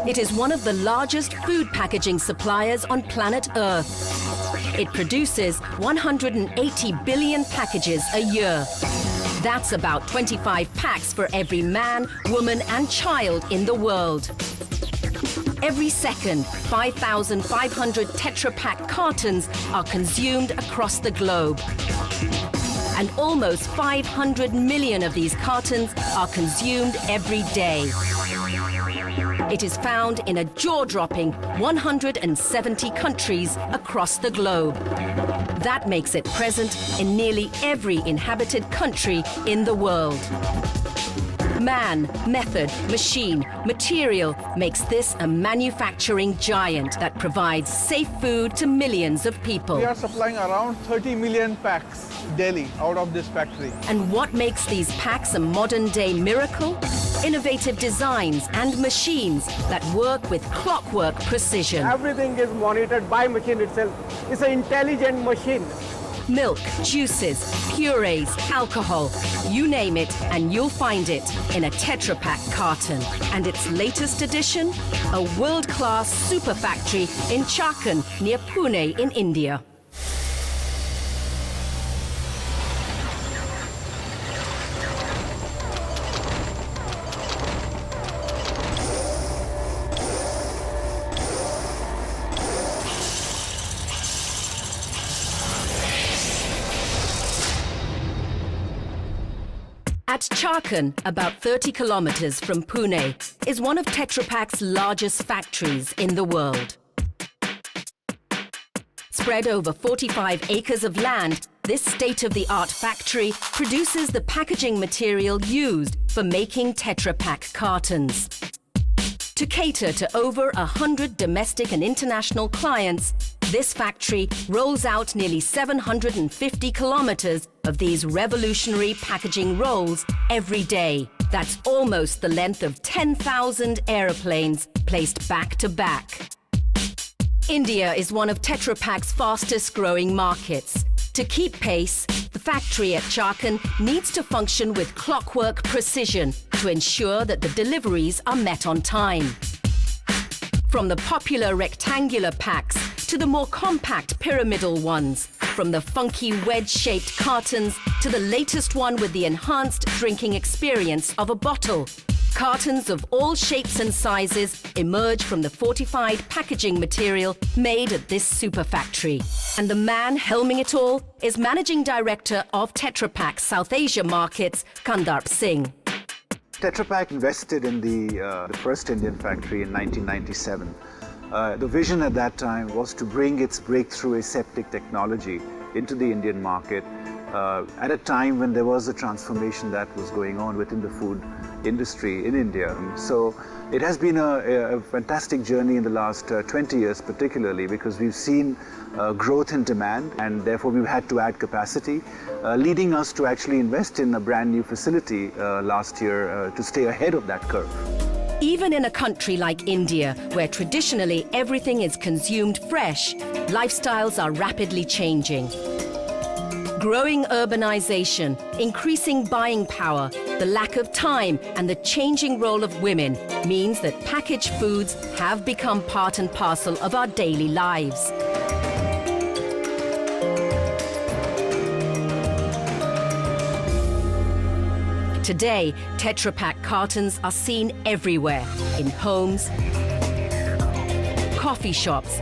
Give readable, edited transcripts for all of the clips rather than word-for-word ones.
It is one of the largest food packaging suppliers on planet Earth. It produces 180 billion packages a year. That's about 25 packs for every man, woman and child in the world. Every second, 5,500 Tetra Pak cartons are consumed across the globe. And almost 500 million of these cartons are consumed every day. It is found in a jaw-dropping 170 countries across the globe. That makes it present in nearly every inhabited country in the world. Man, method, machine, material makes this a manufacturing giant that provides safe food to millions of people. We are supplying around 30 million packs daily out of this factory. And what makes these packs a modern-day miracle? Innovative designs and machines that work with clockwork precision. Everything is monitored by machine itself. It's an intelligent machine. Milk, juices, purees, alcohol, you name it and you'll find it in a Tetra Pak carton. And its latest addition, a world-class super factory in Chakan near Pune in India. At Chakan, about 30 kilometers from Pune, is one of Tetra Pak's largest factories in the world. Spread over 45 acres of land, this state-of-the-art factory produces the packaging material used for making Tetra Pak cartons. To cater to over 100 domestic and international clients, this factory rolls out nearly 750 kilometers of these revolutionary packaging rolls every day. That's almost the length of 10,000 aeroplanes placed back to back. India is one of Tetra Pak's fastest growing markets. To keep pace, the factory at Chakan needs to function with clockwork precision to ensure that the deliveries are met on time. From the popular rectangular packs to the more compact pyramidal ones, from the funky wedge-shaped cartons to the latest one with the enhanced drinking experience of a bottle. Cartons of all shapes and sizes emerge from the fortified packaging material made at this super factory. And the man helming it all is Managing Director of Tetra Pak South Asia Markets, Kandarp Singh. Tetra Pak invested in the first Indian factory in 1997. The vision at that time was to bring its breakthrough aseptic technology into the Indian market at a time when there was a transformation that was going on within the food industry in India. So it has been a fantastic journey in the last 20 years particularly, because we've seen growth in demand and therefore we've had to add capacity, leading us to actually invest in a brand new facility last year to stay ahead of that curve. Even in a country like India, where traditionally everything is consumed fresh, lifestyles are rapidly changing. Growing urbanization, increasing buying power, the lack of time and the changing role of women means that packaged foods have become part and parcel of our daily lives. Today, Tetra Pak cartons are seen everywhere, in homes, coffee shops,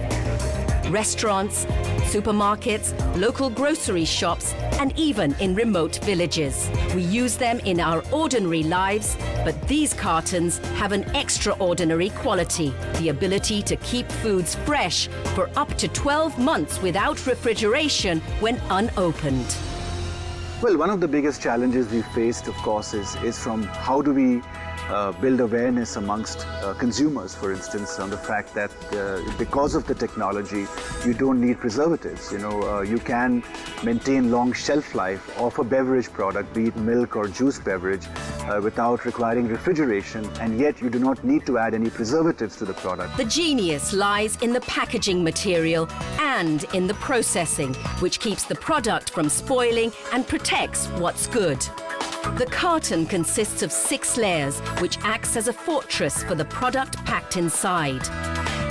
restaurants, supermarkets, local grocery shops, and even in remote villages. We use them in our ordinary lives, but these cartons have an extraordinary quality, the ability to keep foods fresh for up to 12 months without refrigeration when unopened. Well, one of the biggest challenges we've faced, of course, is from how do we build awareness amongst consumers, for instance, on the fact that because of the technology, you don't need preservatives. You can maintain long shelf life of a beverage product, be it milk or juice beverage, without requiring refrigeration, and yet you do not need to add any preservatives to the product. The genius lies in the packaging material and in the processing, which keeps the product from spoiling and protects what's good. The carton consists of 6 layers, which acts as a fortress for the product packed inside.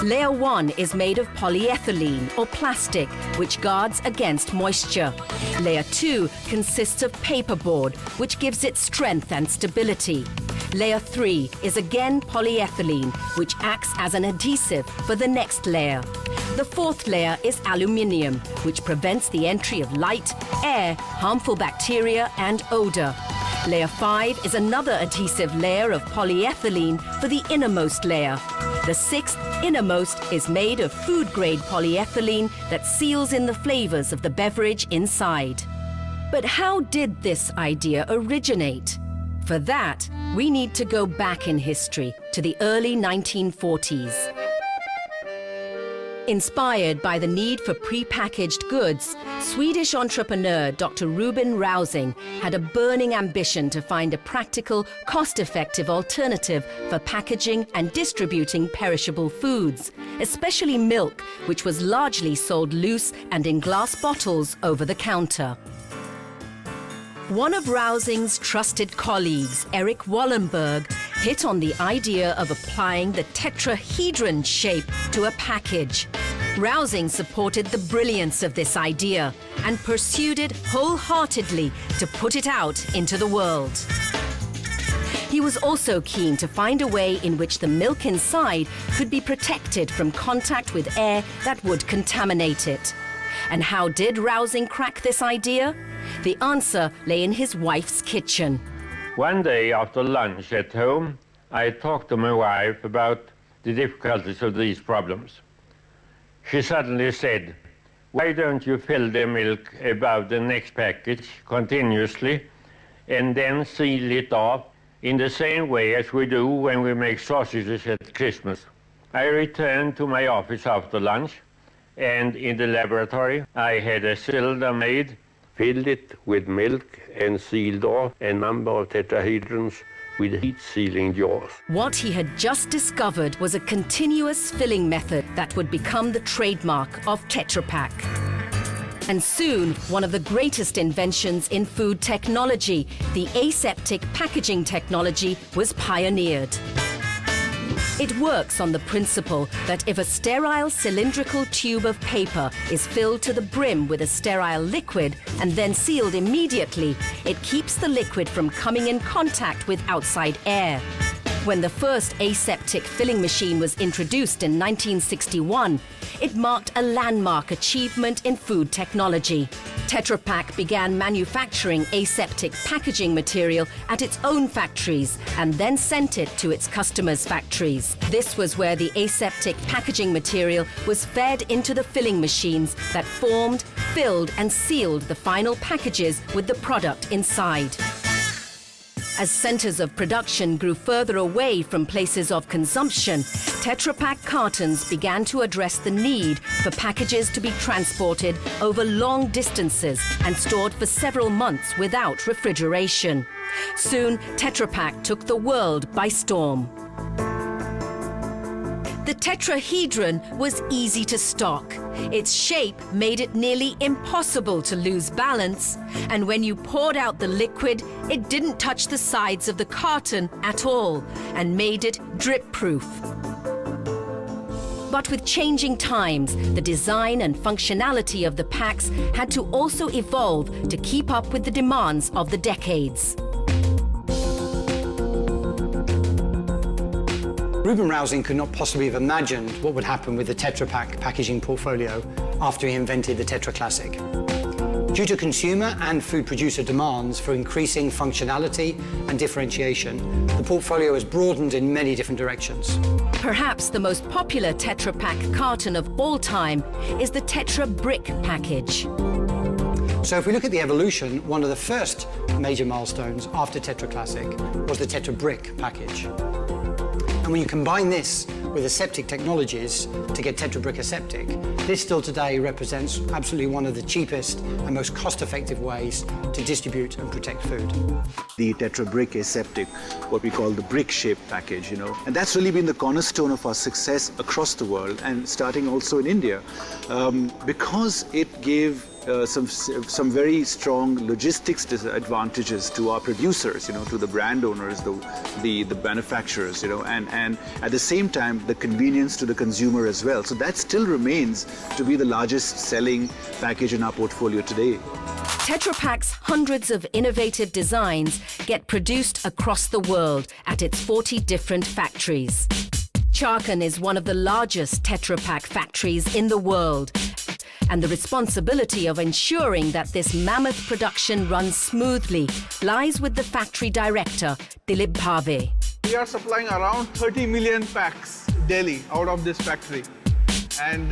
Layer 1 is made of polyethylene or plastic, which guards against moisture. Layer 2 consists of paperboard, which gives it strength and stability. Layer 3 is again polyethylene, which acts as an adhesive for the next layer. The 4th layer is aluminium, which prevents the entry of light, air, harmful bacteria and odor. Layer 5 is another adhesive layer of polyethylene for the innermost layer. The 6th, innermost, is made of food-grade polyethylene that seals in the flavors of the beverage inside. But how did this idea originate? For that, we need to go back in history to the early 1940s. Inspired by the need for pre-packaged goods, Swedish entrepreneur Dr. Ruben Rausing had a burning ambition to find a practical, cost-effective alternative for packaging and distributing perishable foods, especially milk, which was largely sold loose and in glass bottles over the counter. One of Rausing's trusted colleagues, Eric Wallenberg, hit on the idea of applying the tetrahedron shape to a package. Rausing supported the brilliance of this idea and pursued it wholeheartedly to put it out into the world. He was also keen to find a way in which the milk inside could be protected from contact with air that would contaminate it. And how did Rausing crack this idea? The answer lay in his wife's kitchen. One day after lunch at home, I talked to my wife about the difficulties of these problems. She suddenly said, "Why don't you fill the milk above the next package continuously and then seal it off in the same way as we do when we make sausages at Christmas?" I returned to my office after lunch, and in the laboratory I had a cylinder made, filled it with milk and sealed off a number of tetrahedrons with heat-sealing jaws. What he had just discovered was a continuous filling method that would become the trademark of Tetra Pak. And soon, one of the greatest inventions in food technology, the aseptic packaging technology, was pioneered. It works on the principle that if a sterile cylindrical tube of paper is filled to the brim with a sterile liquid and then sealed immediately, it keeps the liquid from coming in contact with outside air. When the first aseptic filling machine was introduced in 1961, it marked a landmark achievement in food technology. Tetra Pak began manufacturing aseptic packaging material at its own factories and then sent it to its customers' factories. This was where the aseptic packaging material was fed into the filling machines that formed, filled and sealed the final packages with the product inside. As centers of production grew further away from places of consumption, Tetra Pak cartons began to address the need for packages to be transported over long distances and stored for several months without refrigeration. Soon, Tetra Pak took the world by storm. The tetrahedron was easy to stock. Its shape made it nearly impossible to lose balance, and when you poured out the liquid, it didn't touch the sides of the carton at all and made it drip-proof. But with changing times, the design and functionality of the packs had to also evolve to keep up with the demands of the decades. Ruben Rausing could not possibly have imagined what would happen with the Tetra Pak packaging portfolio after he invented the Tetra Classic. Due to consumer and food producer demands for increasing functionality and differentiation, the portfolio has broadened in many different directions. Perhaps the most popular Tetra Pak carton of all time is the Tetra Brick package. So if we look at the evolution, one of the first major milestones after Tetra Classic was the Tetra Brick package. And when you combine this with aseptic technologies to get Tetra Brick Aseptic, this still today represents absolutely one of the cheapest and most cost-effective ways to distribute and protect food. The Tetra Brick Aseptic, what we call the brick-shaped package, and that's really been the cornerstone of our success across the world and starting also in India, because it gave some very strong logistics advantages to our producers, to the brand owners, the manufacturers, and at the same time the convenience to the consumer as well. So that still remains to be the largest selling package in our portfolio today. Tetra Pak's hundreds of innovative designs get produced across the world at its 40 different factories. Chakan is one of the largest Tetra Pak factories in the world, and the responsibility of ensuring that this mammoth production runs smoothly lies with the factory director, Dilip Bhave. We are supplying around 30 million packs daily out of this factory. And,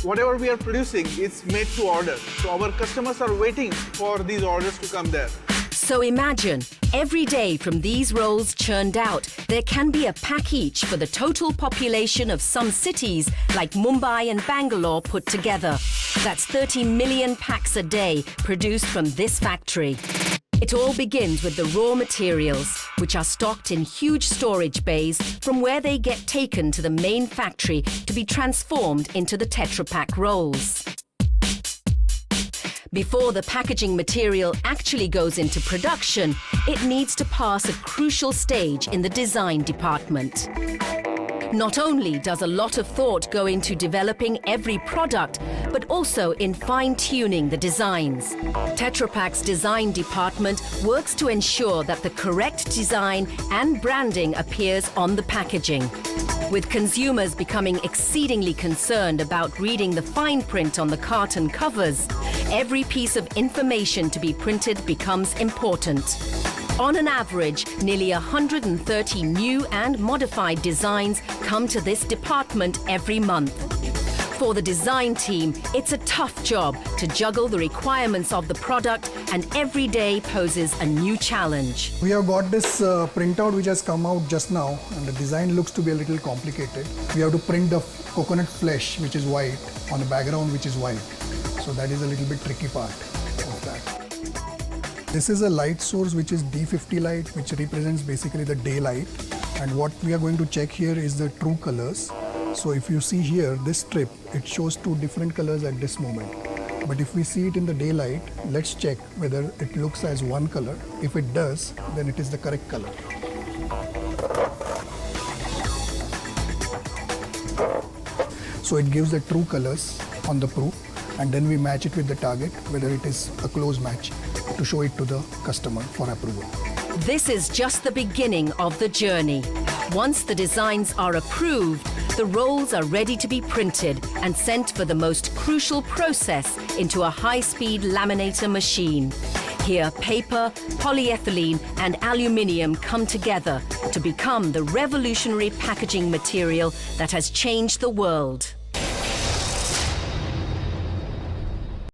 whatever we are producing is made to order. So our customers are waiting for these orders to come there. So imagine, every day from these rolls churned out, there can be a pack each for the total population of some cities like Mumbai and Bangalore put together. That's 30 million packs a day produced from this factory. It all begins with the raw materials, which are stocked in huge storage bays from where they get taken to the main factory to be transformed into the Tetra Pak rolls. Before the packaging material actually goes into production, it needs to pass a crucial stage in the design department. Not only does a lot of thought go into developing every product, but also in fine-tuning the designs. Tetra Pak's design department works to ensure that the correct design and branding appears on the packaging. With consumers becoming exceedingly concerned about reading the fine print on the carton covers, every piece of information to be printed becomes important. On an average, nearly 130 new and modified designs come to this department every month. For the design team, it's a tough job to juggle the requirements of the product, and every day poses a new challenge. We have got this printout which has come out just now, and the design looks to be a little complicated. We have to print the coconut flesh, which is white, on a background which is white. So that is a little bit tricky part of that. This is a light source which is D50 light, which represents basically the daylight. And what we are going to check here is the true colors. So if you see here, this strip, it shows two different colors at this moment. But if we see it in the daylight, let's check whether it looks as one color. If it does, then it is the correct color. So it gives the true colors on the proof, and then we match it with the target, whether it is a close match, to show it to the customer for approval. This is just the beginning of the journey. Once the designs are approved, the rolls are ready to be printed and sent for the most crucial process into a high-speed laminator machine. Here, paper, polyethylene and aluminium come together to become the revolutionary packaging material that has changed the world.